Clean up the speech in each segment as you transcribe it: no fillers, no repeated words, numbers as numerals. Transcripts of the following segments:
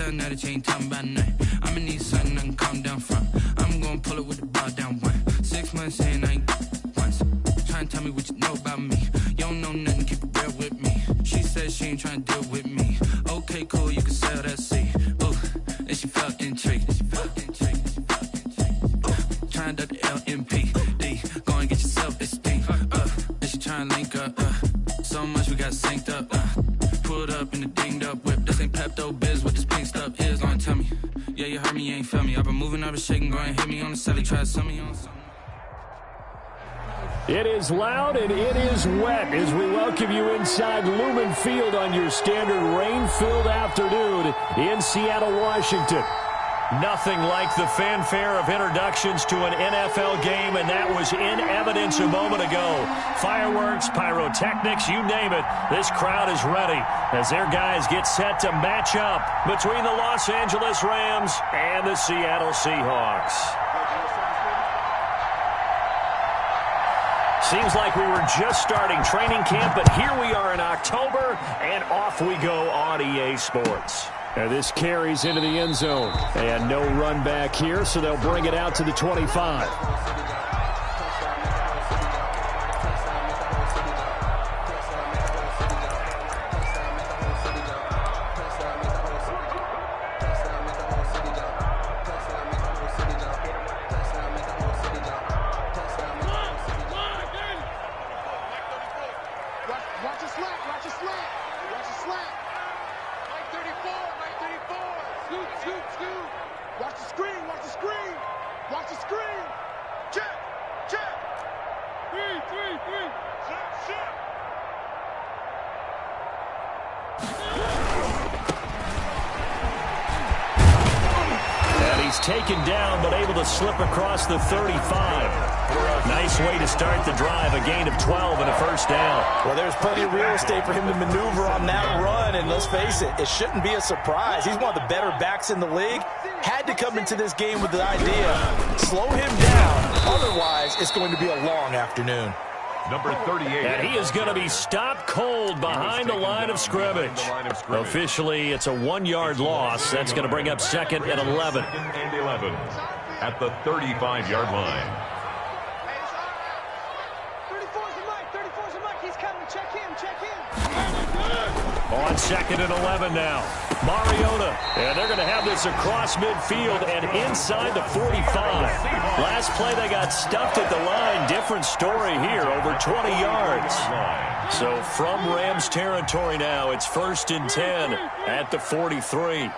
tell now that you ain't talking about nothing. I'ma need something I can calm down from. I'm gonna pull it with the bar down one. 6 months in, I ain't once. Trying to tell me what you know about me. You don't know nothing, keep it real with me. She said she ain't trying to deal with me. Okay, cool, you can sell that seat. Ooh, and she felt intrigued. Trying to the LMPD. Go and get yourself esteem. And she trying to link up. So much we got synced up. Pulled up in the dinged up whip. This ain't Pepto Biz, what this pink stuff is. Don't tell me. Yeah, you heard me, you ain't felt me. I've been moving, I've been shaking. Go and hit me on the celly. Try some of you on something. It is loud and it is wet as we welcome you inside Lumen Field on your standard rain-filled afternoon in Seattle, Washington. Nothing like the fanfare of introductions to an NFL game, and that was in evidence a moment ago. Fireworks, pyrotechnics, you name it. This crowd is ready as their guys get set to match up between the Los Angeles Rams and the Seattle Seahawks. Seems like we were just starting training camp, but here we are in October, and off we go on EA Sports. And this carries into the end zone. And no run back here, so they'll bring it out to the 25. Taken down, but able to slip across the 35. Nice way to start the drive, a gain of 12 and a first down. Well, there's plenty of real estate for him to maneuver on that run, and let's face it, it shouldn't be a surprise. He's one of the better backs in the league. Had to come into this game with the idea, slow him down, otherwise it's going to be a long afternoon. Number 38. And he is going to be stopped cold behind the line of scrimmage. Officially, it's a 1-yard loss. That's going to bring up second and 11. Second and 11 at the 35-yard line. 34's the mic. 34's the mic. He's coming. Check him. Check him. On second and 11 now. Mariota. And they're going to have this across midfield and inside the 45. Last play they got stuffed at the line. Different story here, over 20 yards. So from Rams territory now, it's 1st and 10 at the 43.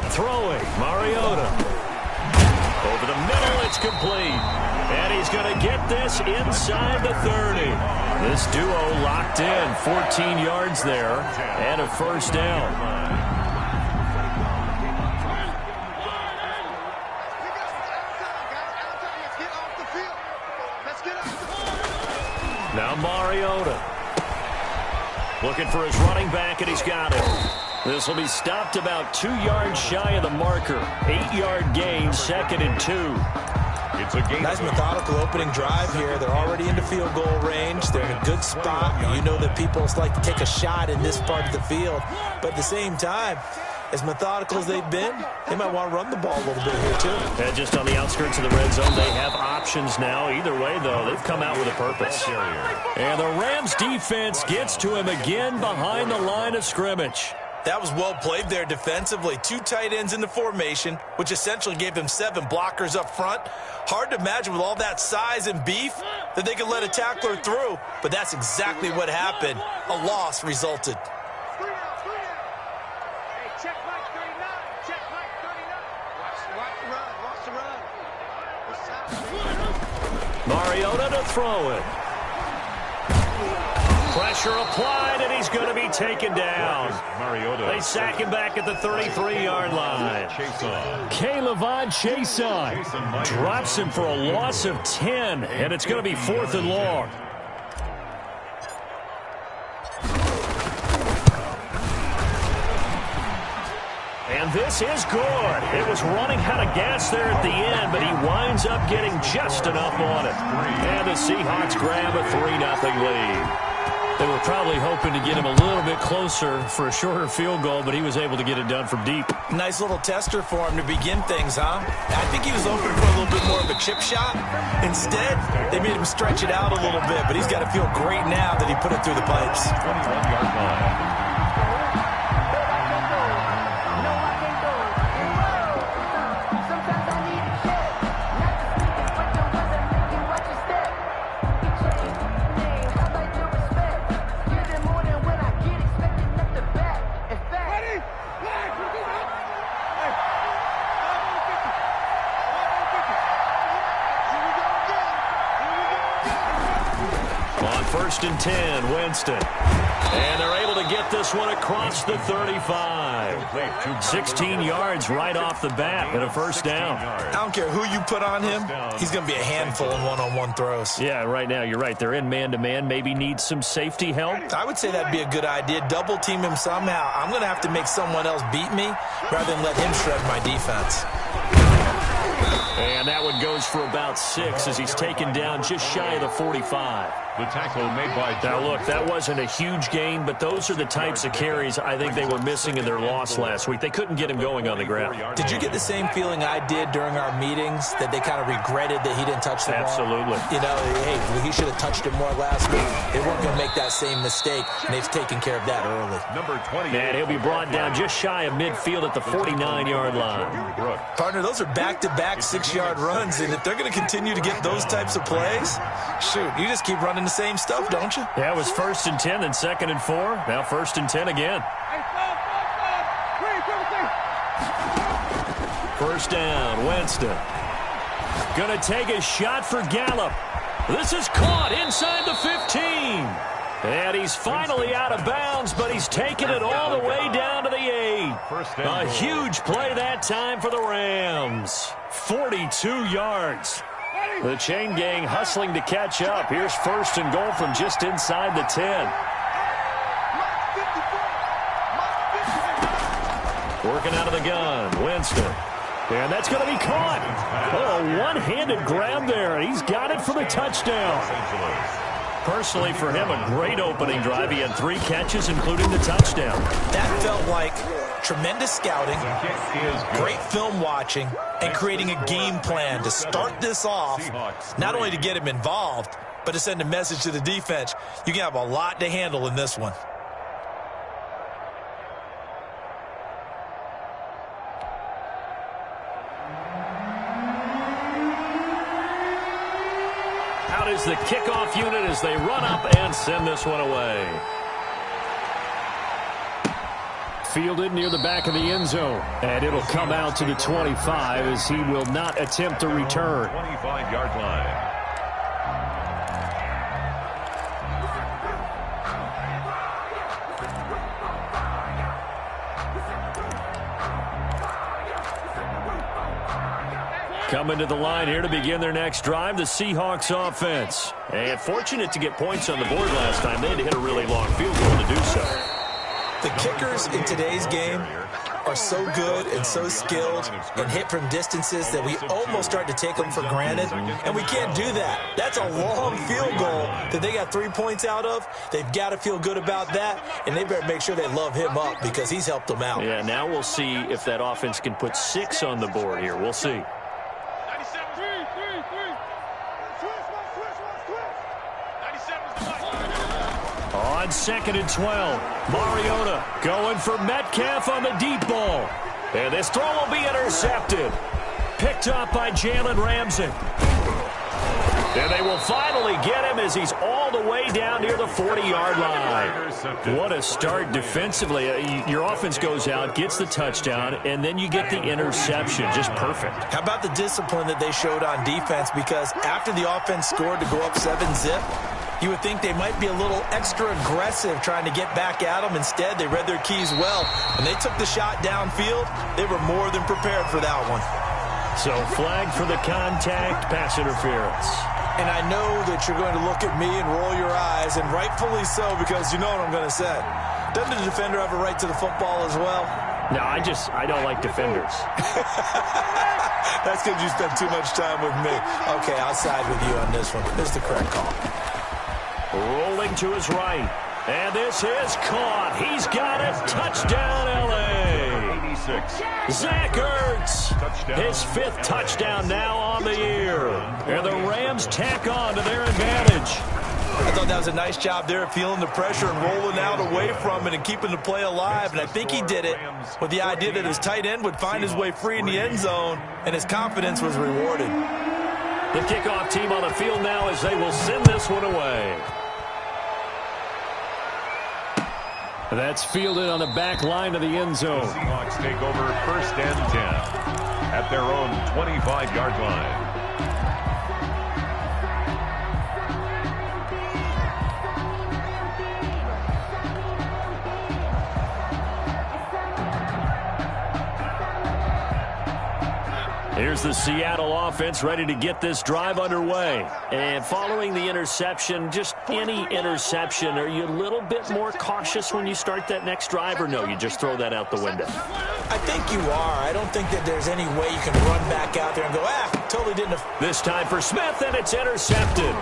Throwing, Mariota. Over the middle, it's complete. And he's going to get this inside the 30. This duo locked in, 14 yards there, and a first down. Now Mariota. Looking for his running back, and he's got it. This will be stopped about 2 yards shy of the marker. 8-yard gain, 2nd and 2. It's a game. Nice methodical opening drive here. They're already into field goal range. They're in a good spot. You know that people like to take a shot in this part of the field. But at the same time, as methodical as they've been, they might want to run the ball a little bit here too. And just on the outskirts of the red zone, they have options now. Either way, though, they've come out with a purpose. And the Rams defense gets to him again behind the line of scrimmage. That was well played there defensively. 2 tight ends in the formation, which essentially gave him 7 blockers up front. Hard to imagine with all that size and beef that they could let a tackler through, but that's exactly what happened. A loss resulted. Check Mike 39. Check Mike 39. Watch the run. Mariota to throw it. Pressure applied, and he's going to be taken down. Mariota. They sack him back at the 33-yard line. K'Lavon Chaisson Drops him for a loss of 10, and it's going to be 4th and long. And this is good. It was running out of gas there at the end, but he winds up getting just enough on it. And the Seahawks grab a 3-0 lead. They were probably hoping to get him a little bit closer for a shorter field goal, but he was able to get it done from deep. Nice little tester for him to begin things, huh? I think he was hoping for a little bit more of a chip shot. Instead, they made him stretch it out a little bit, but he's got to feel great now that he put it through the pipes. 21-yard line. First and 10, Winston. And they're able to get this one across the 35. 16 yards right off the bat and a first down. I don't care who you put on him. He's going to be a handful in one-on-one throws. Yeah, right now, you're right. They're in man-to-man. Maybe need some safety help. I would say that'd be a good idea. Double team him somehow. I'm going to have to make someone else beat me rather than let him shred my defense. And that one goes for about 6 as he's taken down just shy of the 45. The tackle made by Now, look, that wasn't a huge gain, but those are the types of carries I think they were missing in their loss last week. They couldn't get him going on the ground. Did you get the same feeling I did during our meetings, that they kind of regretted that he didn't touch the ball? Absolutely. You know, hey, he should have touched it more last week. They weren't going to make that same mistake, and they've taken care of that early. number 20. And he'll be brought down just shy of midfield at the 49-yard line. Partner, those are back-to-back 6-yard runs, and if they're going to continue to get those types of plays, shoot, you just keep running the same stuff, don't you? Yeah, it was 1st and 10, then 2nd and 4. Now 1st and 10 again. First down, Winston. Gonna take a shot for Gallup. This is caught inside the 15. And he's finally out of bounds, but he's taken it all the way down to the 8. A huge play that time for the Rams. 42 yards. The chain gang hustling to catch up. Here's 1st and goal from just inside the 10. Working out of the gun, Winston. And that's going to be caught. Oh, a one-handed grab there. He's got it for the touchdown. Personally, for him, a great opening drive. He had 3 catches, including the touchdown. That felt like tremendous scouting, great film watching, and creating a game plan to start this off, not only to get him involved, but to send a message to the defense. You can have a lot to handle in this one. Out is the kickoff unit as they run up and send this one away. Fielded near the back of the end zone. And it'll come out to the 25 as he will not attempt to return. 25-yard line. Coming to the line here to begin their next drive, the Seahawks offense. And fortunate to get points on the board last time. They had to hit a really long field goal to do so. The kickers in today's game are so good and so skilled and hit from distances that we almost start to take them for granted, and we can't do that. That's a long field goal that they got 3 points out of. They've got to feel good about that, and they better make sure they love him up because he's helped them out. Yeah, now we'll see if that offense can put 6 on the board here. We'll see. On 2nd and 12, Mariota going for Metcalf on the deep ball. And this throw will be intercepted. Picked up by Jalen Ramsey. And they will finally get him as he's all the way down near the 40-yard line. What a start defensively. Your offense goes out, gets the touchdown, and then you get the interception. Just perfect. How about the discipline that they showed on defense? Because after the offense scored to go up 7-zip, you would think they might be a little extra aggressive trying to get back at them. Instead, they read their keys well. When they took the shot downfield, they were more than prepared for that one. So flag for the contact, pass interference. And I know that you're going to look at me and roll your eyes, and rightfully so, because you know what I'm going to say. Doesn't the defender have a right to the football as well? No, I don't like defenders. That's because you spent too much time with me. Okay, I'll side with you on this one. This is the correct call. Rolling to his right. And this is caught. He's got it. Touchdown, L.A. 86. Zach Ertz. Touchdown. His 5th touchdown now on the year. And the Rams tack on to their advantage. I thought that was a nice job there of feeling the pressure and rolling out away from it and keeping the play alive. And I think he did it with the idea that his tight end would find his way free in the end zone, and his confidence was rewarded. The kickoff team on the field now as they will send this one away. That's fielded on the back line of the end zone. The Seahawks take over 1st and 10 at their own 25-yard line. Here's the Seattle offense ready to get this drive underway. And following the interception, just any interception, are you a little bit more cautious when you start that next drive, or no, you just throw that out the window? I think you are. I don't think that there's any way you can run back out there and go, totally didn't. This time for Smith, and it's intercepted.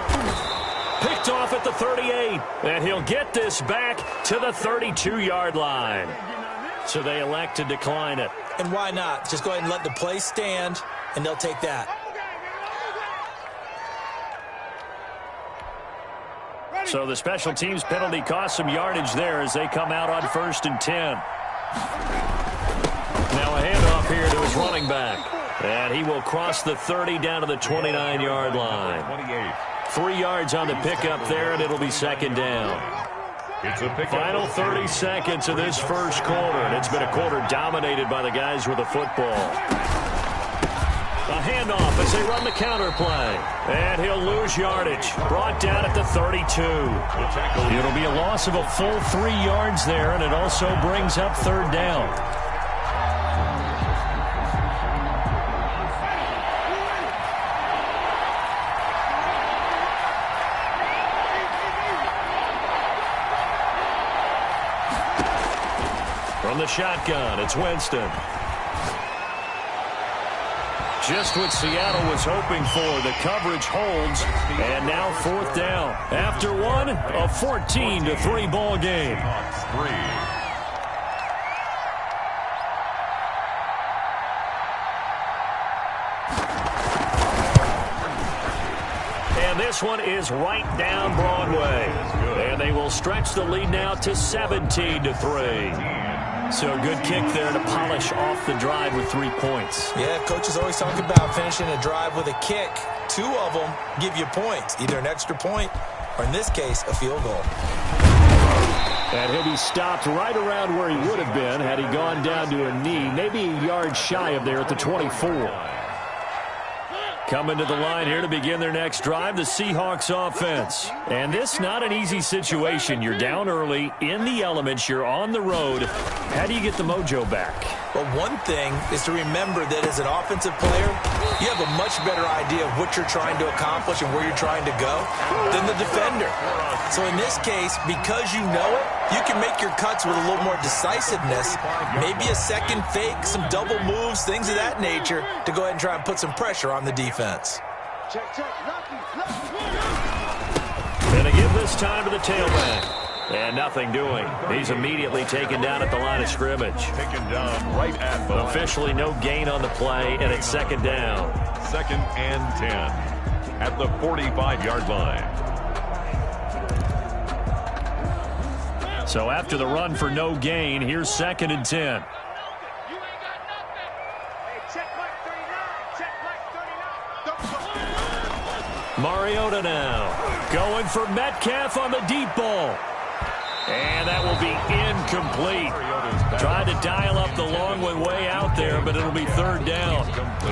Picked off at the 38, and he'll get this back to the 32-yard line. So they elect to decline it. And why not? Just go ahead and let the play stand, and they'll take that. So the special teams penalty cost some yardage there as they come out on 1st and 10. Now a handoff here to his running back. And he will cross the 30 down to the 29-yard line. 28. 3 yards on the pickup there, and it'll be 2nd down. It's a pickup. Final 30 seconds of this first quarter, and it's been a quarter dominated by the guys with the football. A handoff as they run the counter play. And he'll lose yardage. Brought down at the 32. It'll be a loss of a full 3 yards there, and it also brings up 3rd down. From the shotgun, it's Winston. Just what Seattle was hoping for. The coverage holds, and now 4th down. After one, a 14-3 ball game. And this one is right down Broadway. And they will stretch the lead now to 17-3. So good kick there to polish off the drive with 3 points. Yeah, coaches always talk about finishing a drive with a kick. 2 of them give you points, either an extra point or, in this case, a field goal. And he'll be stopped right around where he would have been had he gone down to a knee, maybe a yard shy of there at the 24. Coming to the line here to begin their next drive, the Seahawks offense. And this not an easy situation. You're down early, in the elements, you're on the road. How do you get the mojo back? Well, one thing is to remember that as an offensive player, you have a much better idea of what you're trying to accomplish and where you're trying to go than the defender. So in this case, because you know it, you can make your cuts with a little more decisiveness, maybe a second fake, some double moves, things of that nature, to go ahead and try and put some pressure on the defense. And to give this time to the tailback. And nothing doing. He's immediately taken down at the line of scrimmage. Taken down right at the line. Officially no gain on the play, and it's 2nd down. 2nd and 10 at the 45-yard line. So after the run for no gain, here's 2nd and 10. Mariota now going for Metcalf on the deep ball. And that will be incomplete. Tried to dial up the long one way out there, but it'll be 3rd down.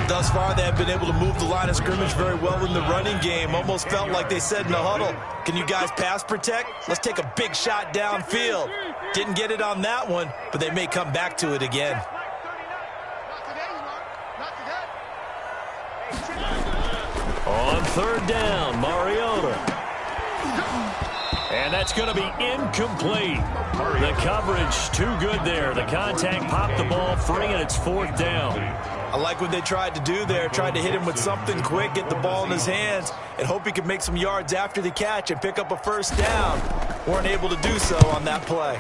Thus far, they have been able to move the line of scrimmage very well in the running game. Almost felt like they said in the huddle, can you guys pass protect? Let's take a big shot downfield. Didn't get it on that one, but they may come back to it again. On 3rd down, Mariota. And that's It's going to be incomplete. The coverage too good there. The contact popped the ball free, and it's 4th down. I like what they tried to do there. Tried to hit him with something quick, get the ball in his hands, and hope he could make some yards after the catch and pick up a 1st down. Weren't able to do so on that play.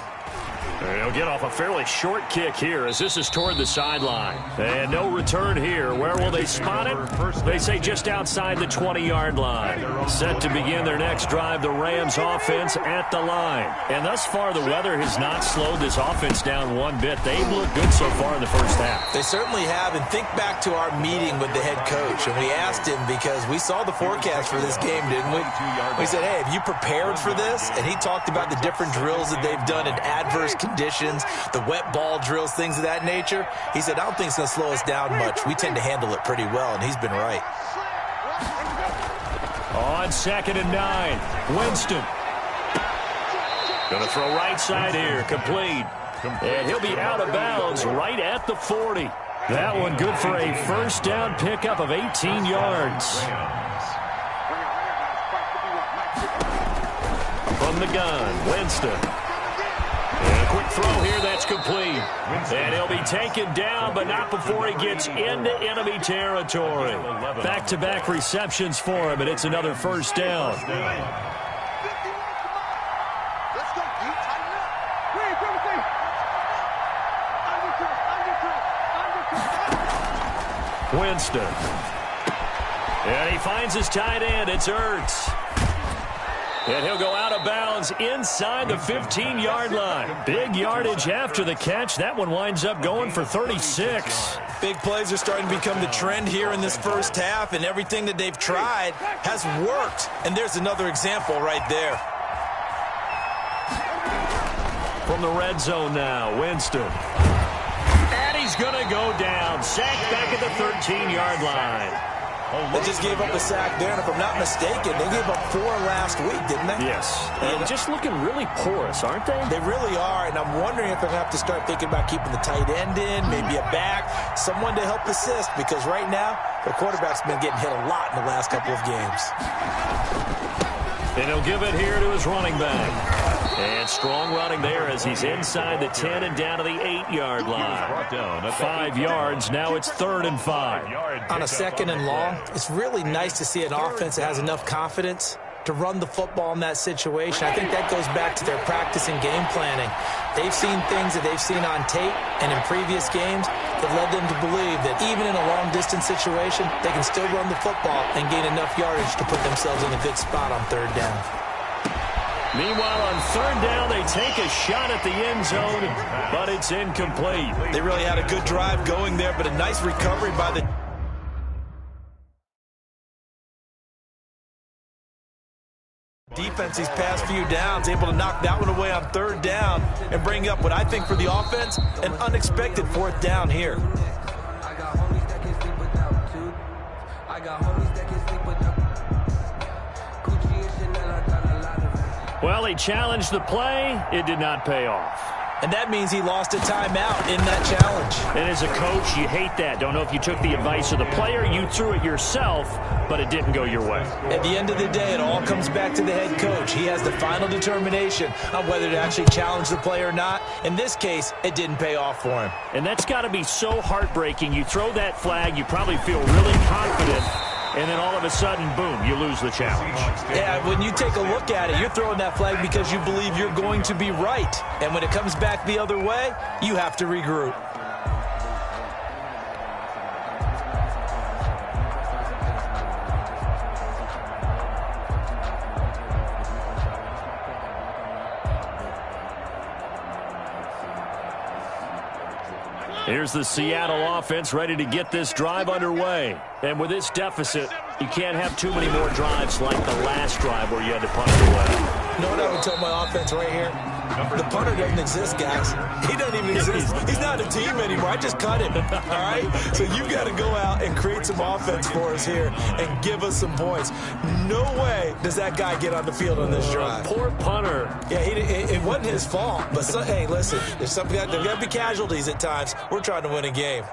He'll get off a fairly short kick here as this is toward the sideline. And no return here. Where will they spot it? They say just outside the 20-yard line. Set to begin their next drive, the Rams offense at the line. And thus far, the weather has not slowed this offense down one bit. They've looked good so far in the first half. They certainly have. And think back to our meeting with the head coach. And we asked him because we saw the forecast for this game, didn't we? We said, hey, have you prepared for this? And he talked about the different drills that they've done in adverse conditions, the wet ball drills, things of that nature. He said, I don't think it's going to slow us down much. We tend to handle it pretty well, and he's been right. On 2nd and 9, Winston. Going to throw right side here, complete. And he'll be out of bounds right at the 40. That one good for a 1st down pickup of 18 yards. From the gun, Winston. And a quick throw here, that's complete. And he'll be taken down, but not before he gets into enemy territory. Back-to-back receptions for him, and it's another 1st down. Winston. And he finds his tight end. It's Ertz. And he'll go out of bounds inside the 15-yard line. Big yardage after the catch. That one winds up going for 36. Big plays are starting to become the trend here in this first half, and everything that they've tried has worked. And there's another example right there. From the red zone now, Winston. And he's going to go down. Sacked back at the 13-yard line. They just gave up a sack there, and if I'm not mistaken, they gave up 4 last week, didn't they? Yes. And just looking really porous, aren't they? They really are, and I'm wondering if they're going to have to start thinking about keeping the tight end in, maybe a back, someone to help assist, because right now, their quarterback's been getting hit a lot in the last couple of games. And he'll give it here to his running back. And strong running there as he's inside the 10 and down to the 8-yard line. 5 yards, now it's 3rd and 5. On a 2nd and long, it's really nice to see an offense that has enough confidence to run the football in that situation. I think that goes back to their practice and game planning. They've seen things that they've seen on tape and in previous games that led them to believe that even in a long-distance situation, they can still run the football and gain enough yardage to put themselves in a good spot on 3rd down. Meanwhile, on 3rd down, they take a shot at the end zone, but it's incomplete. They really had a good drive going there, but a nice recovery by the defense these past few downs, able to knock that one away on 3rd down and bring up what I think for the offense, an unexpected 4th down here. Well, he challenged the play. It did not pay off. And that means he lost a timeout in that challenge. And as a coach, you hate that. Don't know if you took the advice of the player, you threw it yourself, but it didn't go your way. At the end of the day, it all comes back to the head coach. He has the final determination on whether to actually challenge the play or not. In this case, it didn't pay off for him. And that's got to be so heartbreaking. You throw that flag, you probably feel really confident, and then all of a sudden, boom, you lose the challenge. Yeah, when you take a look at it, you're throwing that flag because you believe you're going to be right. And when it comes back the other way, you have to regroup. Here's the Seattle offense ready to get this drive underway. And with this deficit, you can't have too many more drives like the last drive where you had to punt it away. You know what I would tell my offense right here? The punter doesn't exist, guys. He doesn't even exist. He's not a team anymore. I just cut him, all right? So you've got to go out and create some offense for us here and give us some points. No way does that guy get on the field on this drive. Poor punter. Yeah, it wasn't his fault. But, hey, listen, there's got to be casualties at times. We're trying to win a game.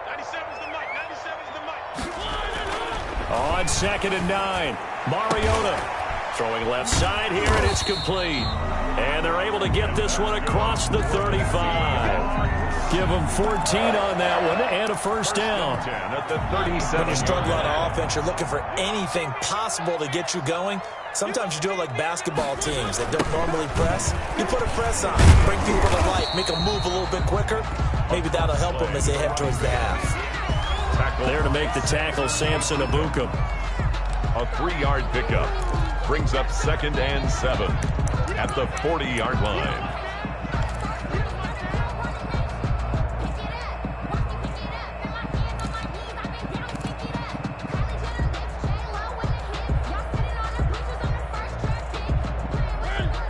97's the mic. 97's the mic. On 2nd and 9, Mariota. Throwing left side here, and it's complete. And they're able to get this one across the 35. Give them 14 on that one and a first down. At the 37. When you struggle on offense, you're looking for anything possible to get you going. Sometimes you do it like basketball teams that don't normally press. You put a press on, bring people to life, make them move a little bit quicker. Maybe that'll help them as they head towards the half. Tackle. There to make the tackle, Samson Abukum. A 3-yard pickup. Brings up 2nd and 7 at the 40-yard line.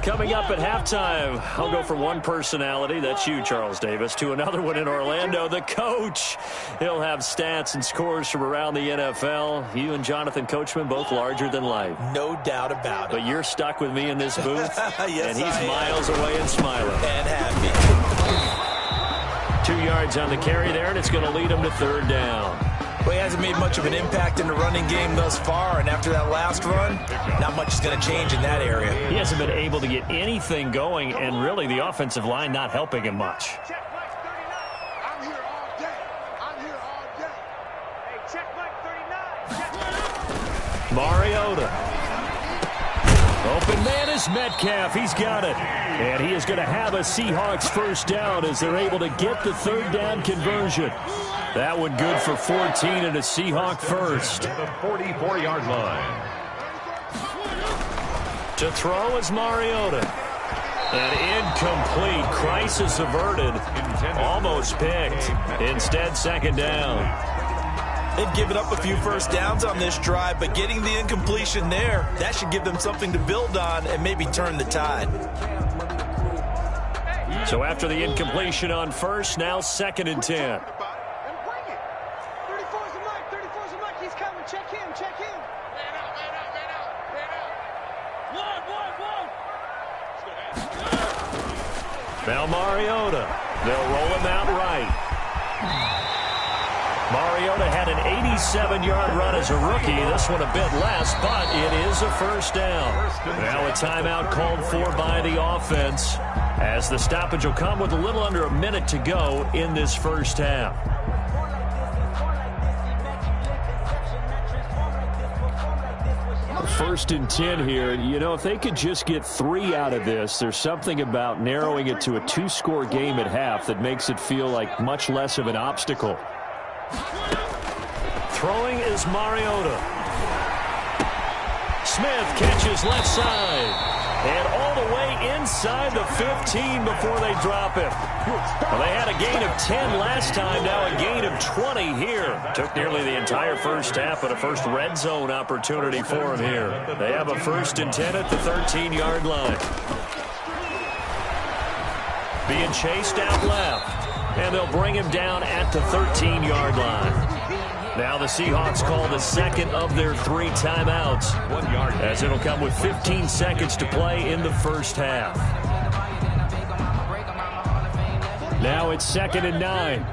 Coming up at halftime, I'll go from one personality, that's you, Charles Davis, to another one in Orlando, the coach. He'll have stats and scores from around the NFL. You and Jonathan Coachman, both larger than life. No doubt about it. But you're stuck with me in this booth, yes, and he's miles away and smiling. And happy. 2 yards on the carry there, and it's going to lead him to 3rd down. Well, he hasn't made much of an impact in the running game thus far, and after that last run, not much is going to change in that area. He hasn't been able to get anything going, and really the offensive line not helping him much. Check Mike 39. I'm here all day. I'm here all day. Hey, check Mike 39. Mariota. Open man is Metcalf. He's got it. And he is going to have a Seahawks first down as they're able to get the 3rd down conversion. That one good for 14 and a Seahawk first. At the 44-yard line. To throw is Mariota. An incomplete. Crisis averted. Almost picked. Instead, 2nd down. They've given up a few first downs on this drive, but getting the incompletion there, that should give them something to build on and maybe turn the tide. So after the incompletion on first, now 2nd and 10. Now Mariota. They'll roll him out right. Mariota had an 87-yard run as a rookie. This one a bit less, but it is a first down. Now a timeout called for by the offense as the stoppage will come with a little under a minute to go in this first half. 1st and 10 here. You know, if they could just get 3 out of this, there's something about narrowing it to a 2-score game at half that makes it feel like much less of an obstacle. Throwing is Mariota. Smith catches left side. And all the way inside the 15 before they drop him. Well, they had a gain of 10 last time, now a gain of 20 here. Took nearly the entire first half, but a first red zone opportunity for them here. They have a 1st and 10 at the 13-yard line. Being chased out left. And they'll bring him down at the 13-yard line. Now the Seahawks call the 2nd of their 3 timeouts, 1 yard, as it'll come with 15 seconds to play in the first half. Now it's 2nd and 9.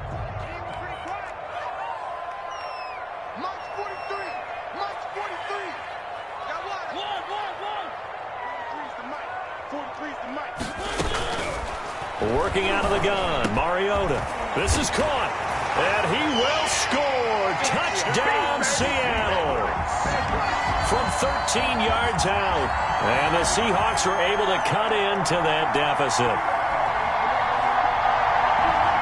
Working out of the gun, Mariota. This is caught, and he will score. Touchdown, Seattle. From 13 yards out, and the Seahawks are able to cut into that deficit.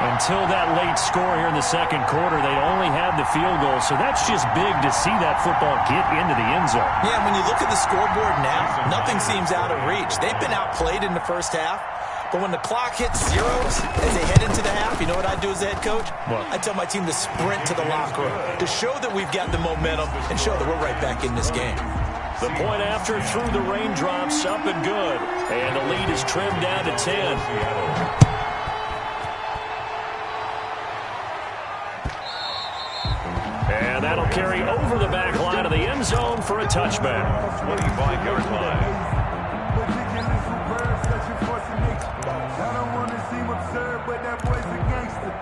Until that late score here in the 2nd quarter, they only had the field goal, so that's just big to see that football get into the end zone. Yeah, when you look at the scoreboard now, nothing seems out of reach. They've been outplayed in the first half. But when the clock hits zeros as they head into the half, you know what I do as the head coach? What? I tell my team to sprint to the locker room to show that we've got the momentum and show that we're right back in this game. The point after through the raindrops, up and good. And the lead is trimmed down to 10. And that'll carry over the back line of the end zone for a touchback. 25-yard line. seem absurd, but that boy's a gangster.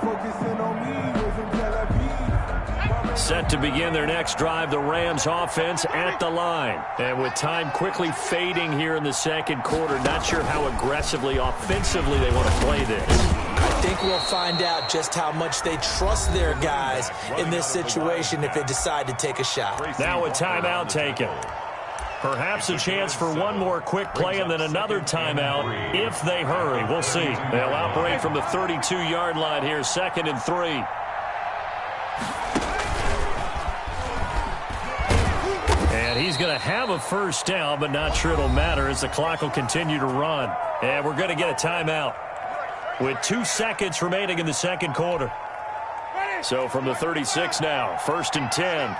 Focusing on me, live in Tel Aviv. Set to begin their next drive, the Rams offense at the line. And with time quickly fading here in the second quarter, not sure how aggressively, offensively they want to play this. I think we'll find out just how much they trust their guys in this situation if they decide to take a shot. Now a timeout taken. Perhaps a chance for one more quick play and then another timeout if they hurry. We'll see. They'll operate from the 32-yard line here, 2nd and 3. And he's going to have a first down, but not sure it'll matter as the clock will continue to run. And we're going to get a timeout with 2 seconds remaining in the second quarter. So from the 36 now, 1st and 10.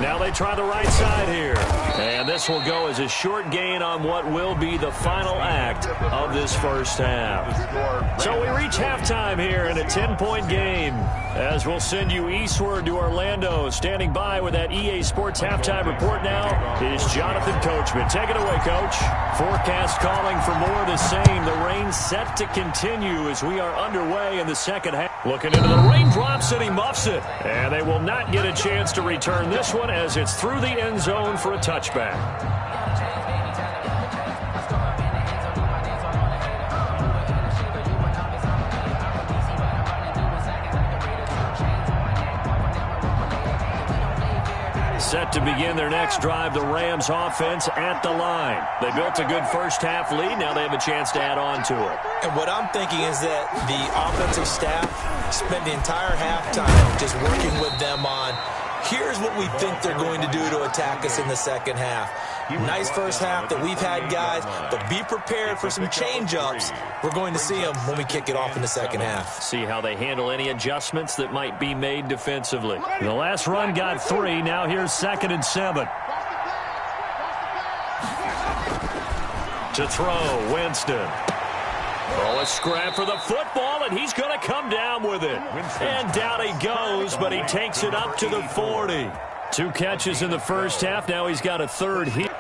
Now they try the right side here. And this will go as a short gain on what will be the final act of this first half. So we reach halftime here in a 10-point game. As we'll send you eastward to Orlando. Standing by with that EA Sports halftime report now is Jonathan Coachman. Take it away, Coach. Forecast calling for more of the same. The rain set to continue as we are underway in the second half. Looking into the raindrops, and he muffs it. And they will not get a chance to return this one as it's through the end zone for a touchback. Set to begin their next drive, the Rams offense at the line. They built a good first half lead. Now they have a chance to add on to it. And what I'm thinking is that the offensive staff spent the entire halftime just working with them on, here's what we think they're going to do to attack us in the second half. Nice first half that we've had, guys, but be prepared for some change-ups. We're going to see them when we kick it off in the second half. See how they handle any adjustments that might be made defensively. The last run got 3. Now here's 2nd and 7. To throw, Winston. Oh, a scrap for the football, and he's going to come down with it. And down he goes, but he takes it up to the 40. 2 catches in the first half. Now he's got a third here.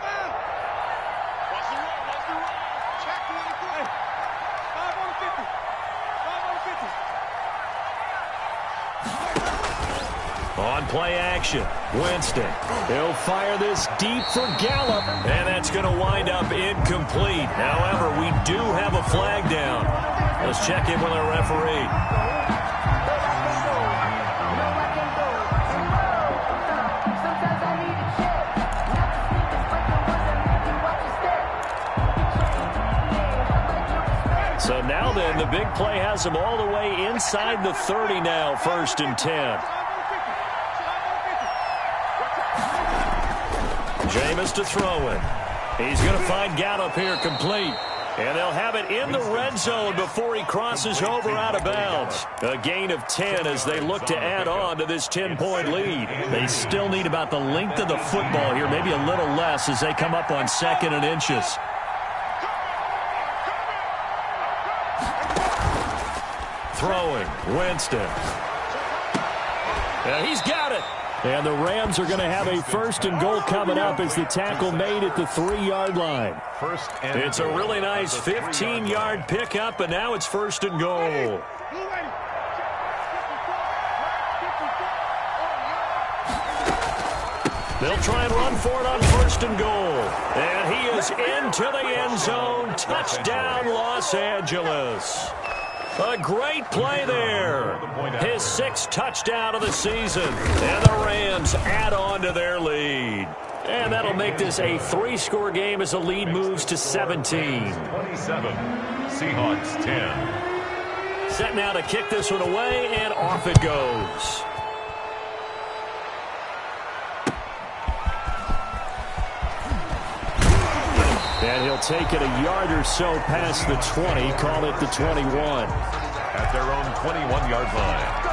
On play action, Winston. He'll fire this deep for Gallup, and that's going to wind up incomplete. However, we do have a flag down. Let's check in with our referee. So now then, the big play has him all the way inside the 30 now, 1st and 10. Jameis to throw it. He's going to find Gallup here complete. And they'll have it in the red zone before he crosses over out of bounds. A gain of 10 as they look to add on to this 10-point lead. They still need about the length of the football here, maybe a little less as they come up on 2nd and inches. Throwing, Winston. And he's got it. And the Rams are going to have a 1st and goal coming up as the tackle made at the 3-yard line. It's a really nice 15-yard pickup, and now it's 1st and goal. They'll try and run for it on 1st and goal. And he is into the end zone. Touchdown, Los Angeles. A great play there. His 6th touchdown of the season. And the Rams add on to their lead. And that'll make this a 3-score game as the lead moves to 17. 27, Seahawks 10. Set now to kick this one away, and off it goes. And he'll take it a yard or so past the 20, call it the 21. At their own 21-yard line.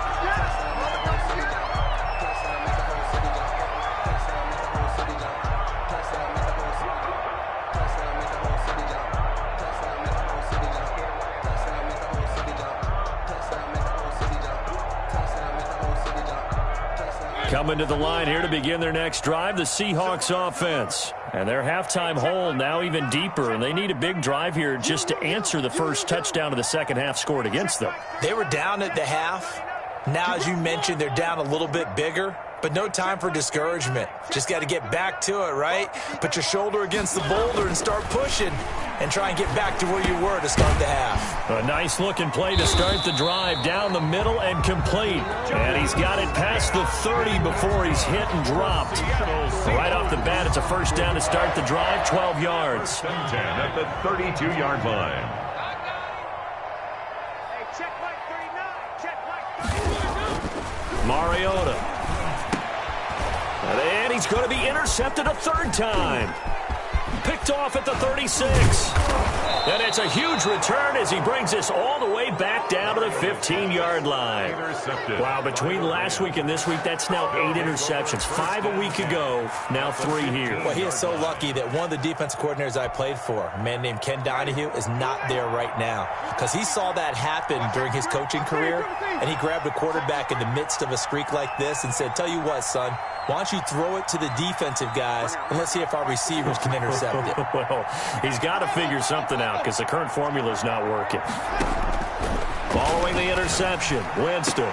Coming to the line here to begin their next drive, the Seahawks offense. And their halftime hole now even deeper, and they need a big drive here just to answer the first touchdown of the second half scored against them. They were down at the half. Now, as you mentioned, they're down a little bit bigger, but no time for discouragement. Just got to get back to it, right? Put your shoulder against the boulder and start pushing and try and get back to where you were to start the half. A nice-looking play to start the drive down the middle and complete. And he's got it past the 30 before he's hit and dropped. Right off the bat, it's a first down to start the drive, 12 yards. 10 at the 32-yard line. Hey, check Mike 39. Check Mike 39. Mariota. And he's going to be intercepted a third time. Picked off at the 36. And it's a huge return as he brings us all the way back down to the 15-yard line. Wow, between last week and this week, that's now 8 interceptions. 5 a week ago, now 3 here. Well, he is so lucky that one of the defense coordinators I played for, a man named Ken Donahue, is not there right now. Because he saw that happen during his coaching career, and he grabbed a quarterback in the midst of a streak like this and said, tell you what, son, why don't you throw it to the defensive guys, and let's see if our receivers can intercept it. Well, he's got to figure something out because the current formula is not working. Following the interception, Winston.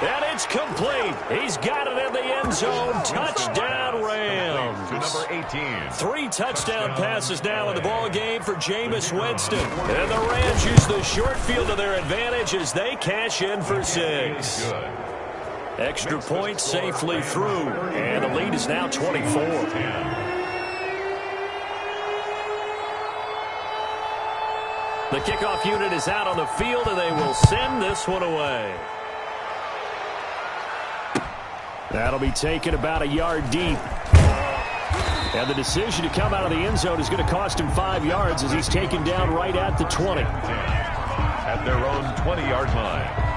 And it's complete. He's got it in the end zone. Touchdown, Rams. To number 18. 3 touchdown passes now in the ball game for Jameis Winston. And the Rams use the short field to their advantage as they cash in for 6. Good. Extra point safely through. And the lead is now 24. The kickoff unit is out on the field, and they will send this one away. That'll be taken about a yard deep. And the decision to come out of the end zone is going to cost him 5 yards as he's taken down right at the 20. At their own 20-yard line.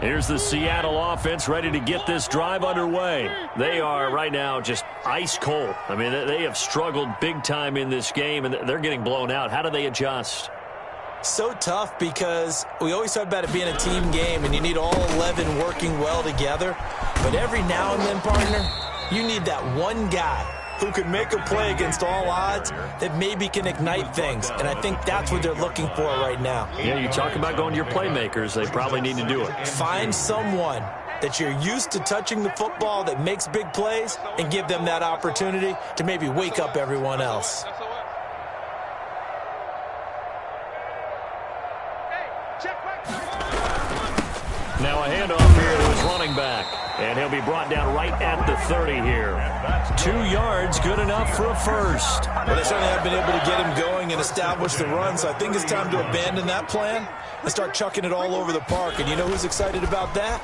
Here's the Seattle offense ready to get this drive underway. They are right now just ice cold. I mean, they have struggled big time in this game, and they're getting blown out. How do they adjust? So tough because we always talk about it being a team game, and you need all 11 working well together. But every now and then, partner, you need that one guy who can make a play against all odds that maybe can ignite things. And I think that's what they're looking for right now. Yeah, you talk about going to your playmakers. They probably need to do it. Find someone that you're used to touching the football that makes big plays and give them that opportunity to maybe wake up everyone else. Now a handoff here to his running back. And he'll be brought down right at the 30 here. 2 yards, good enough for a first. Well, they certainly have been able to get him going and establish the run, so I think it's time to abandon that plan and start chucking it all over the park. And you know who's excited about that?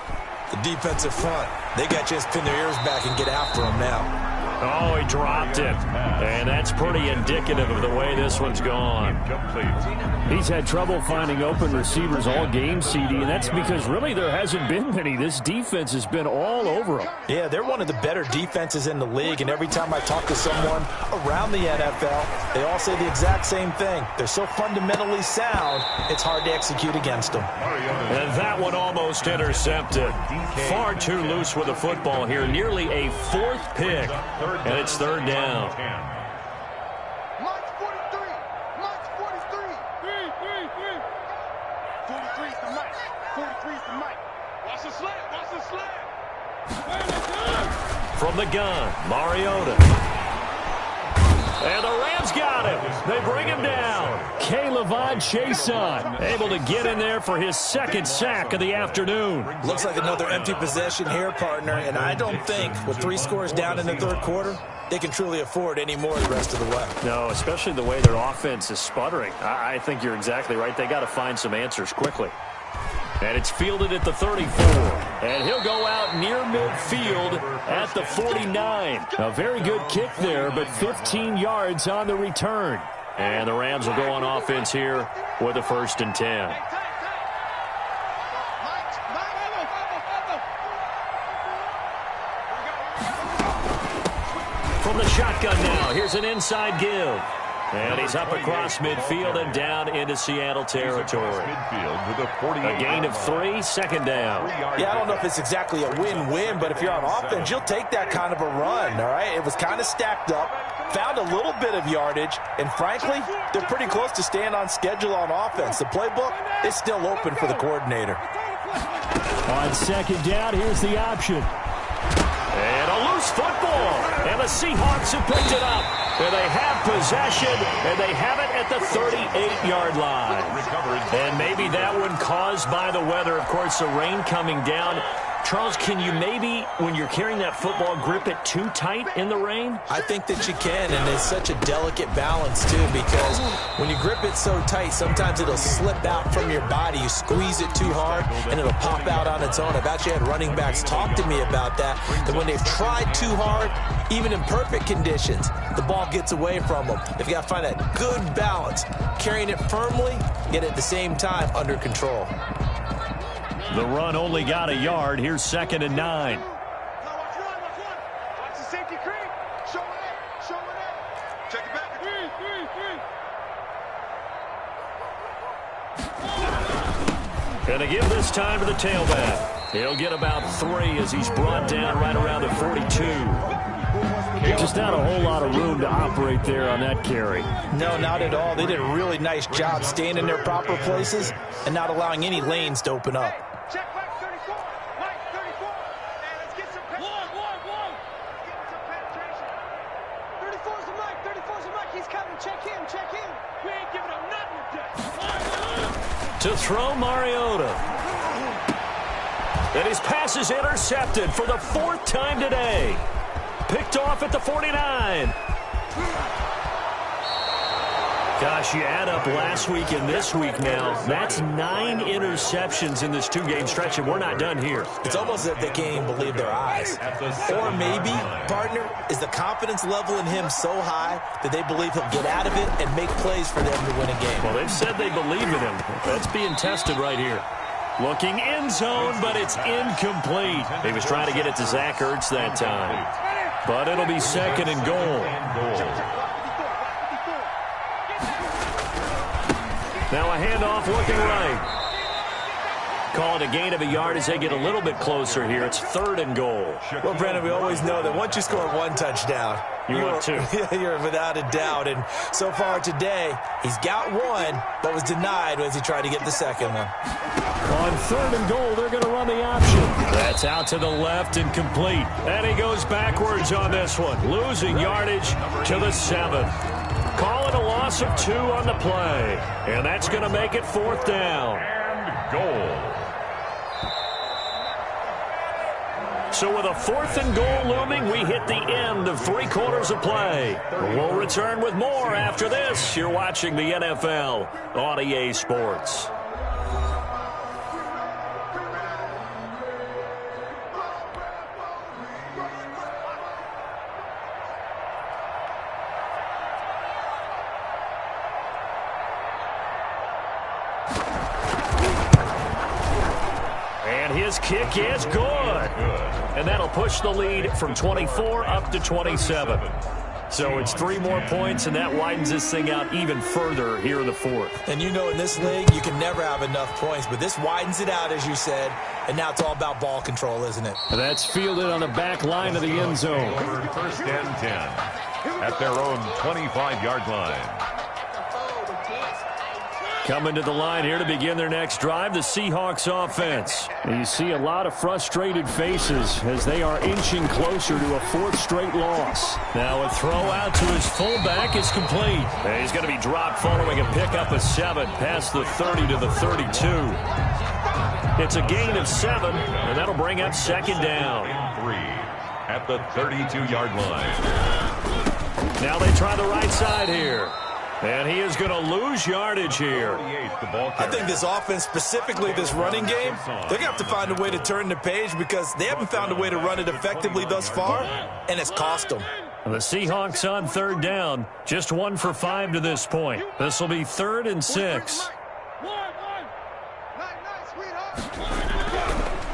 The defensive front. They got just pin their ears back and get after him now. Oh, he dropped it. And that's pretty indicative of the way this one's gone. He's had trouble finding open receivers all game, CD, and that's because really there hasn't been many. This defense has been all over him. Yeah, they're one of the better defenses in the league, and every time I talk to someone around the NFL, they all say the exact same thing. They're so fundamentally sound, it's hard to execute against them. And that one almost intercepted. Far too loose with the football here. Nearly a 4th pick. And it's 3rd down. March 43. March 43. 43 is the mic. 43 is the mic. Watch the slant. Watch the slant. From the gun, Mariota. And the Rams got him. They bring him down. K'Lavon Chaisson able to get in there for his 2nd sack of the afternoon. Looks like another empty possession here, partner, and I don't think with 3 scores down in the 3rd quarter, they can truly afford any more the rest of the way. No, especially the way their offense is sputtering. I think you're exactly right. They got to find some answers quickly. And it's fielded at the 34. And he'll go out near midfield at the 49. A very good kick there, but 15 yards on the return. And the Rams will go on offense here with a 1st and 10. From the shotgun. shotgun now. Here's an inside give. And he's up across midfield and down into Seattle territory. A gain of 3, second down. Yeah, I don't know if it's exactly a win-win, but if you're on offense, you'll take that kind of a run, all right? It was kind of stacked up, found a little bit of yardage, and frankly, they're pretty close to staying on schedule on offense. The playbook is still open for the coordinator. On second down, here's the option. And a loose football. And the Seahawks have picked it up. And they have possession, and they have it at the 38-yard line. And maybe that one caused by the weather. Of course, the rain coming down. Charles, can you maybe, when you're carrying that football, grip it too tight in the rain? I think that you can, and it's such a delicate balance, too, because when you grip it so tight, sometimes it'll slip out from your body. You squeeze it too hard, and it'll pop out on its own. I've actually had running backs talk to me about that when they've tried too hard, even in perfect conditions, the ball gets away from them. They've got to find that good balance, carrying it firmly, yet at the same time under control. The run only got a yard. Here's 2nd and 9. Watch the safety creep. Show it up. Check it back. Gonna give this time to the tailback. He'll get about 3 as he's brought down right around the 42. Just not a whole lot of room to operate there on that carry. No, not at all. They did a really nice job staying in their proper places and not allowing any lanes to open up. Check Mike 34. Mike 34. And let's get some penetration. Get some penetration. 34's the Mike. 34's the Mike. He's coming. Check him. Check him. We ain't giving him nothing today. To throw Mariota. And his pass is intercepted for the 4th time today. Picked off at the 49. Gosh, you add up last week and this week now. That's 9 interceptions in this 2-game stretch, and we're not done here. It's almost as if they can't even believe their eyes. Or maybe, partner, is the confidence level in him so high that they believe he'll get out of it and make plays for them to win a game. Well, they've said they believe in him. That's being tested right here. Looking in zone, but it's incomplete. He was trying to get it to Zach Ertz that time. But it'll be 2nd and goal. Now a handoff looking right. Call it a gain of a yard as they get a little bit closer here. It's 3rd and goal. Well, Brandon, we always know that once you score 1 touchdown, you're 2. You're without a doubt. And so far today, he's got 1, but was denied as he tried to get the 2nd one. On 3rd and goal, they're going to run the option. That's out to the left and complete. And he goes backwards on this one, losing yardage to the 7th. Call it a loss of 2 on the play. And that's going to make it 4th down. And goal. So with a 4th and goal looming, we hit the end of 3 quarters of play. We'll return with more after this. You're watching the NFL on EA Sports. His kick is good. And that'll push the lead from 24 up to 27. So it's 3 more points, and that widens this thing out even further here in the 4th. And you know in this league, you can never have enough points, but this widens it out, as you said, and now it's all about ball control, isn't it? And that's fielded on the back line of the end zone. 1st and 10 at their own 25-yard line. Coming to the line here to begin their next drive, the Seahawks offense. And you see a lot of frustrated faces as they are inching closer to a 4th straight loss. Now a throw out to his fullback is complete. And he's going to be dropped following a pickup of 7 past the 30 to the 32. It's a gain of 7, and that'll bring up 2nd down. 3 at the 32-yard line. Now they try the right side here. And he is going to lose yardage here. I think this offense, specifically this running game, they're going to have to find a way to turn the page because they haven't found a way to run it effectively thus far, and it's cost them. The Seahawks on 3rd down, just 1 for 5 to this point. This will be 3rd and 6.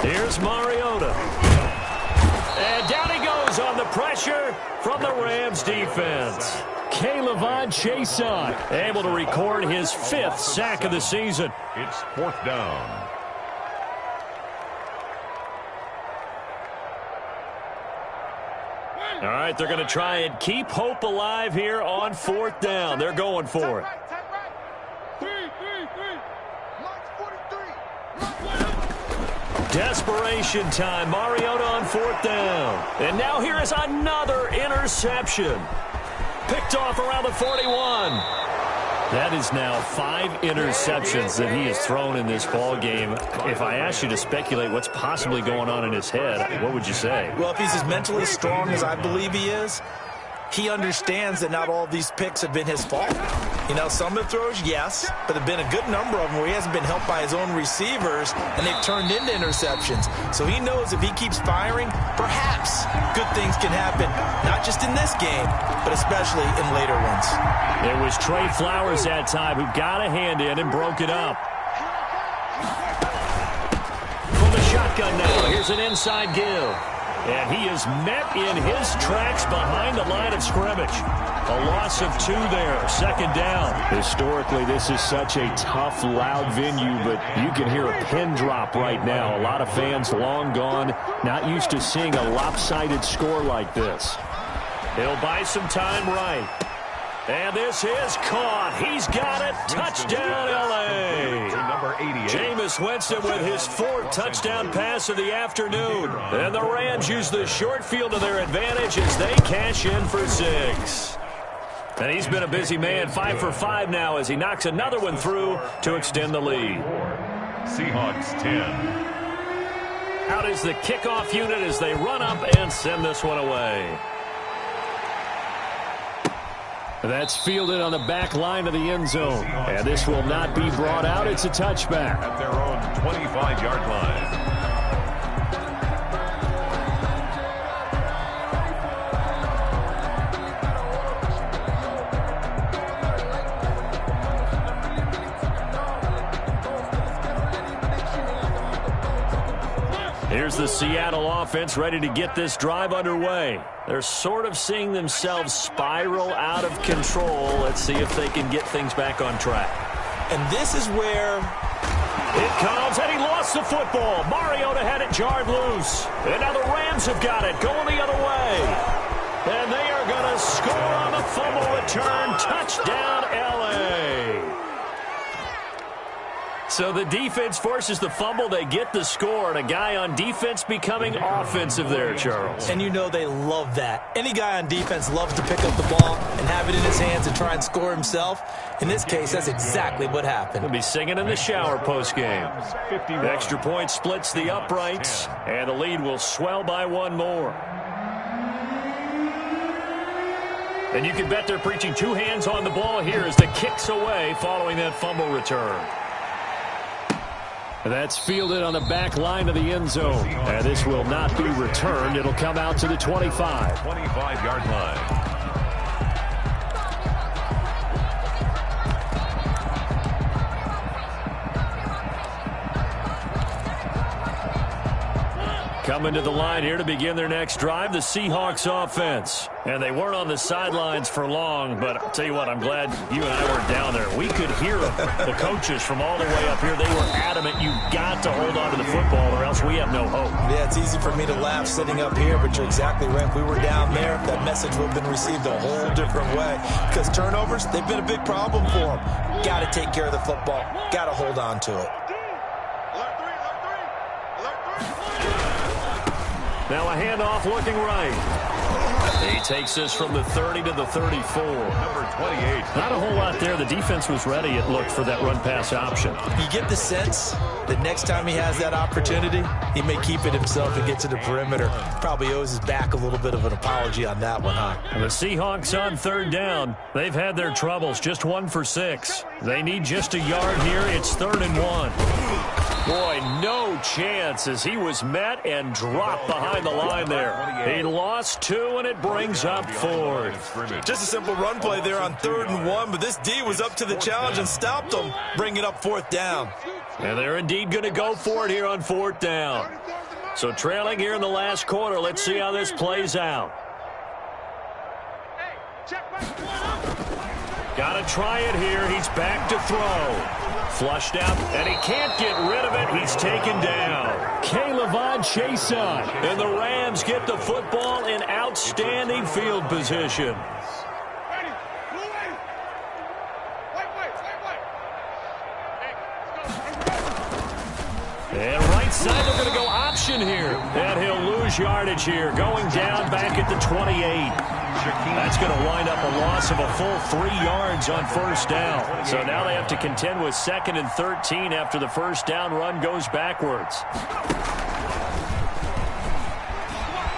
Here's Mariota. And down he goes on the pressure from the Rams defense. K'Lavon Chason able to record his 5th sack of the season. It's 4th down. All right, they're going to try and keep hope alive here on 4th down. They're going for it. Desperation time. Mariota on 4th down. And now here is another interception. Picked off around the 41. That is now 5 interceptions that he has thrown in this ball game. If I asked you to speculate what's possibly going on in his head, what would you say? Well, if he's as mentally strong as I believe he is, he understands that not all of these picks have been his fault. You know, some of the throws, yes, but there have been a good number of them where he hasn't been helped by his own receivers, and they've turned into interceptions. So he knows if he keeps firing, perhaps good things can happen, not just in this game, but especially in later ones. It was Trey Flowers that time who got a hand in and broke it up. From the shotgun now, here's an inside give. And he is met in his tracks behind the line of scrimmage. A loss of 2 there, 2nd down. Historically, this is such a tough, loud venue, but you can hear a pin drop right now. A lot of fans long gone, not used to seeing a lopsided score like this. He'll buy some time right. And this is caught. He's got it. Touchdown, L.A. Number 88. Jameis Winston with his 4th touchdown pass of the afternoon. And the Rams use the short field to their advantage as they cash in for 6. And he's been a busy man. 5 for 5 now as he knocks another one through to extend the lead. Seahawks 10. Out is the kickoff unit as they run up and send this one away. That's fielded on the back line of the end zone. And this will not be brought out. It's a touchback. At their own 25-yard line. Here's the Seattle offense ready to get this drive underway. They're sort of seeing themselves spiral out of control. Let's see if they can get things back on track. And this is where it comes, and he lost the football. Mariota had it jarred loose. And now the Rams have got it going the other way. And they are going to score on the fumble return. Touchdown, L.A. So the defense forces the fumble. They get the score, and a guy on defense becoming offensive there, Charles. And you know they love that. Any guy on defense loves to pick up the ball and have it in his hands and try and score himself. In this case, that's exactly what happened. He'll be singing in the shower postgame. The extra point splits the uprights, and the lead will swell by 1 more. And you can bet they're preaching 2 hands on the ball here as the kick's away following that fumble return. That's fielded on the back line of the end zone. And this will not be returned. It'll come out to the 25. 25-yard line. Coming to the line here to begin their next drive, the Seahawks offense. And they weren't on the sidelines for long, but I'll tell you what, I'm glad you and I weren't down there. We could hear them, the coaches from all the way up here. They were adamant, you've got to hold on to the football or else we have no hope. Yeah, it's easy for me to laugh sitting up here, but you're exactly right. If we were down there, that message would have been received a whole different way. Because turnovers, they've been a big problem for them. Got to take care of the football. Got to hold on to it. Now a handoff looking right. He takes this from the 30 to the 34. Number 28. Not a whole lot there. The defense was ready, it looked, for that run-pass option. You get the sense that next time he has that opportunity, he may keep it himself and get to the perimeter. Probably owes his back a little bit of an apology on that one, huh? And the Seahawks on 3rd down. They've had their troubles, just 1 for 6. They need just a yard here. It's 3rd and 1. Boy, no chance as he was met and dropped behind the line there. He lost 2, and it brings up 4th. Just a simple run play there on 3rd and 1, but this D was up to the challenge and stopped him, bringing up 4th down. And they're indeed going to go for it here on 4th down. So trailing here in the last quarter, let's see how this plays out. Got to try it here. He's back to throw. Flushed out, and he can't get rid of it. He's taken down. K'Lavon Chaisson. And the Rams get the football in outstanding field position. And right side, they're going to go option here. And he'll lose yardage here, going down back at the 28. That's going to wind up a loss of a full 3 yards on first down. So now they have to contend with 2nd and 13 after the first down run goes backwards.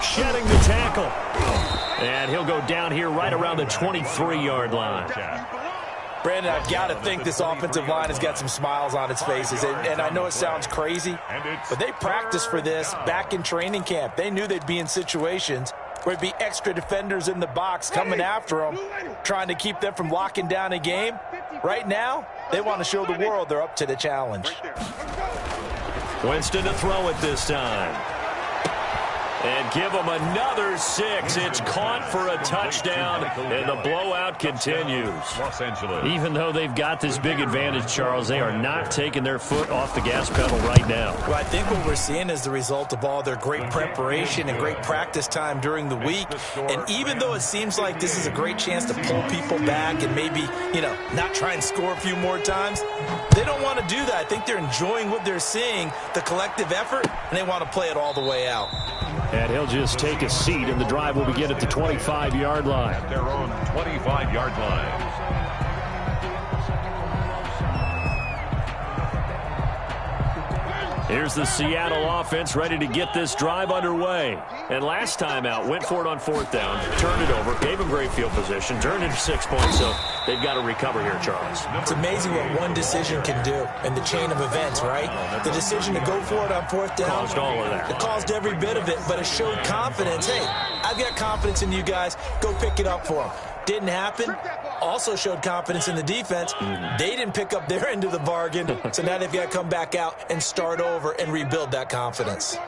Shedding the tackle. And he'll go down here right around the 23-yard line. Brandon, I've got to think this offensive line has got some smiles on its faces. And I know it sounds crazy, but they practiced for this back in training camp. They knew they'd be in situations where it'd be extra defenders in the box coming after them, trying to keep them from locking down a game. Right now, they want to show the world they're up to the challenge. Winston to throw it this time. And give them another 6. It's caught for a touchdown, and the blowout continues. Los Angeles. Even though they've got this big advantage, Charles, they are not taking their foot off the gas pedal right now. Well, I think what we're seeing is the result of all their great preparation and great practice time during the week. And even though it seems like this is a great chance to pull people back and maybe, not try and score a few more times, they don't want to do that. I think they're enjoying what they're seeing, the collective effort, and they want to play it all the way out. And he'll just take a seat, and the drive will begin at the 25-yard line. At their own 25-yard line. Here's the Seattle offense ready to get this drive underway. And last time out, went for it on 4th down, turned it over, gave them great field position, turned into 6 points, so they've got to recover here, Charles. It's amazing what one decision can do in the chain of events, right? The decision to go for it on 4th down. Caused all of that. It caused every bit of it, but it showed confidence. Hey, I've got confidence in you guys. Go pick it up for them. Didn't happen. Also showed confidence in the defense. They didn't pick up their end of the bargain, so now they've got to come back out and start over and rebuild that confidence.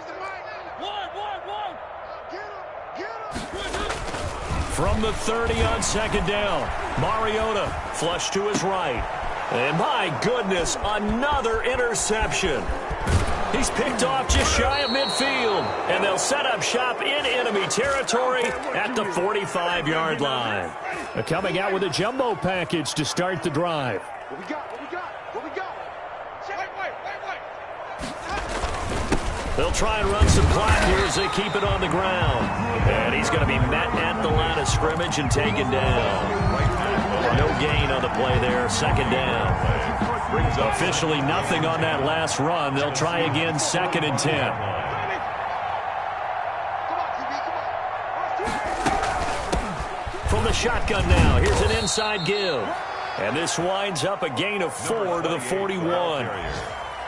From the 30 on 2nd down, Mariota flushed to his right. And my goodness, another interception. He's picked off just shy of midfield, and they'll set up shop in enemy territory at the 45-yard line. Coming out with a jumbo package to start the drive. What we got? They'll try and run some clock here as they keep it on the ground. And he's going to be met at the line of scrimmage and taken down. No gain on the play there, 2nd down. Officially nothing on that last run. They'll try again, 2nd and 10. From the shotgun now, here's an inside give. And this winds up a gain of 4 to the 41.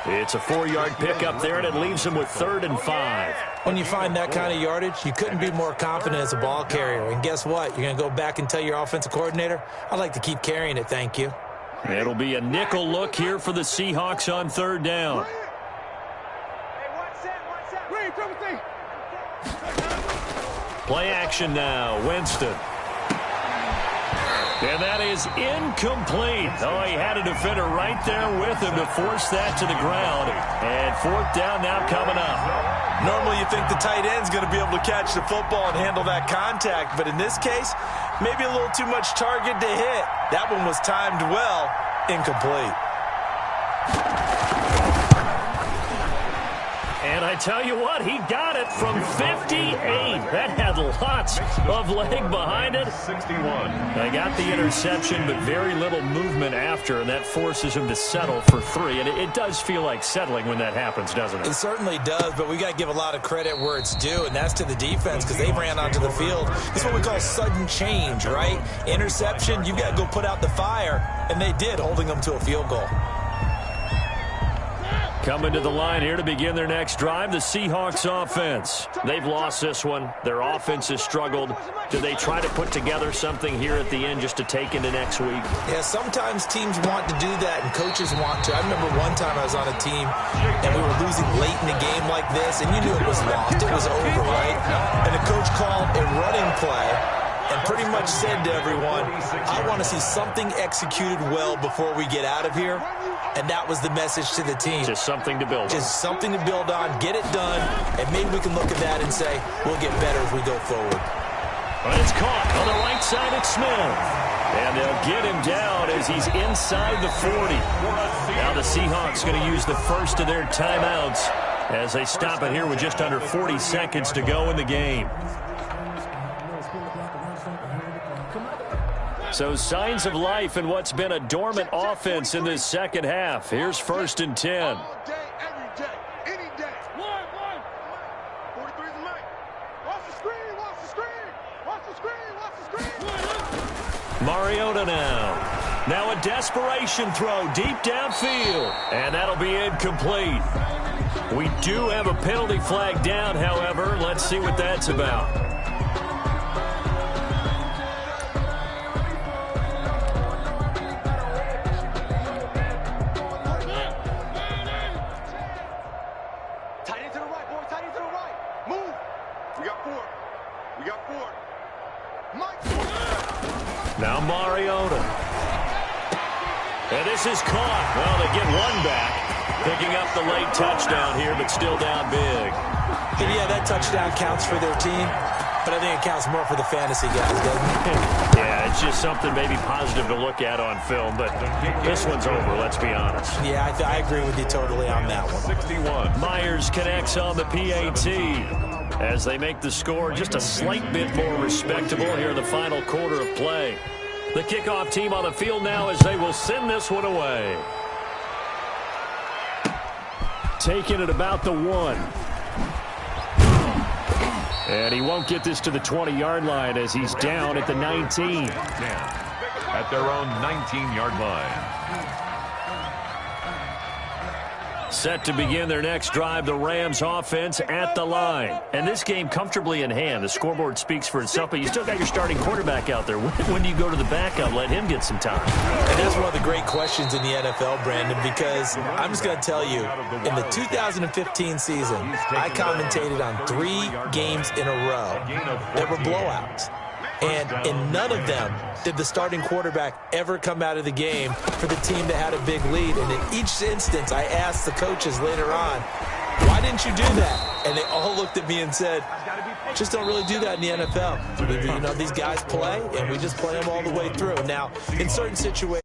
It's a 4-yard pickup there, and it leaves him with 3rd and 5. When you find that kind of yardage, you couldn't be more confident as a ball carrier. And guess what? You're going to go back and tell your offensive coordinator, I'd like to keep carrying it, thank you. It'll be a nickel look here for the Seahawks on 3rd down. Play action now, Winston. And that is incomplete. Oh, he had a defender right there with him to force that to the ground. And 4th down now coming up. Normally you think the tight end's going to be able to catch the football and handle that contact, but in this case, maybe a little too much target to hit. That one was timed well, incomplete. And I tell you what, he got it from 58. That had lots of leg behind it. 61. They got the interception, but very little movement after, and that forces him to settle for 3. And it does feel like settling when that happens, doesn't it? It certainly does, but we got to give a lot of credit where it's due, and that's to the defense because they ran onto the field. This is what we call sudden change, right? Interception, you've got to go put out the fire, and they did, holding them to a field goal. Coming to the line here to begin their next drive, the Seahawks offense. They've lost this one. Their offense has struggled. Do they try to put together something here at the end just to take into next week? Yeah, sometimes teams want to do that and coaches want to. I remember one time I was on a team and we were losing late in a game like this and you knew it was lost. It was over, right? And the coach called a running play and pretty much said to everyone, I want to see something executed well before we get out of here. And that was the message to the team. Just something to build on. Just something to build on, get it done, and maybe we can look at that and say, we'll get better as we go forward. But it's caught on the right side at Smith. And they'll get him down as he's inside the 40. Now the Seahawks going to use the first of their timeouts as they stop it here with just under 40 seconds to go in the game. So signs of life in what's been a dormant offense in this second half. Here's 1st and 10. All day, every day, any day. 43's a night. Watch the screen, watch the screen. Watch the screen, watch the screen. Mariota now. Now a desperation throw deep downfield. And that'll be incomplete. We do have a penalty flag down, however. Let's see what that's about. Now Mariota. And this is caught. Well, they get one back. Picking up the late touchdown here, but still down big. And yeah, that touchdown counts for their team, but I think it counts more for the fantasy guys, doesn't it? Yeah, it's just something maybe positive to look at on film, but this one's over, let's be honest. Yeah, I agree with you totally on that one. 61. Myers connects on the PAT as they make the score just a slight bit more respectable here in the final quarter of play. The kickoff team on the field now as they will send this one away. Taking it about the 1. And he won't get this to the 20-yard line as he's down at the 19. At their own 19-yard line. Set to begin their next drive, the Rams offense at the line. And this game comfortably in hand. The scoreboard speaks for itself, but you still got your starting quarterback out there. When do you go to the backup? Let him get some time. And that's one of the great questions in the NFL, Brandon, because I'm just going to tell you, in the 2015 season, I commentated on 3 games in a row that were blowouts. And in none of them did the starting quarterback ever come out of the game for the team that had a big lead. And in each instance, I asked the coaches later on, why didn't you do that? And they all looked at me and said, just don't really do that in the NFL. You know, these guys play, and we just play them all the way through. Now, in certain situations,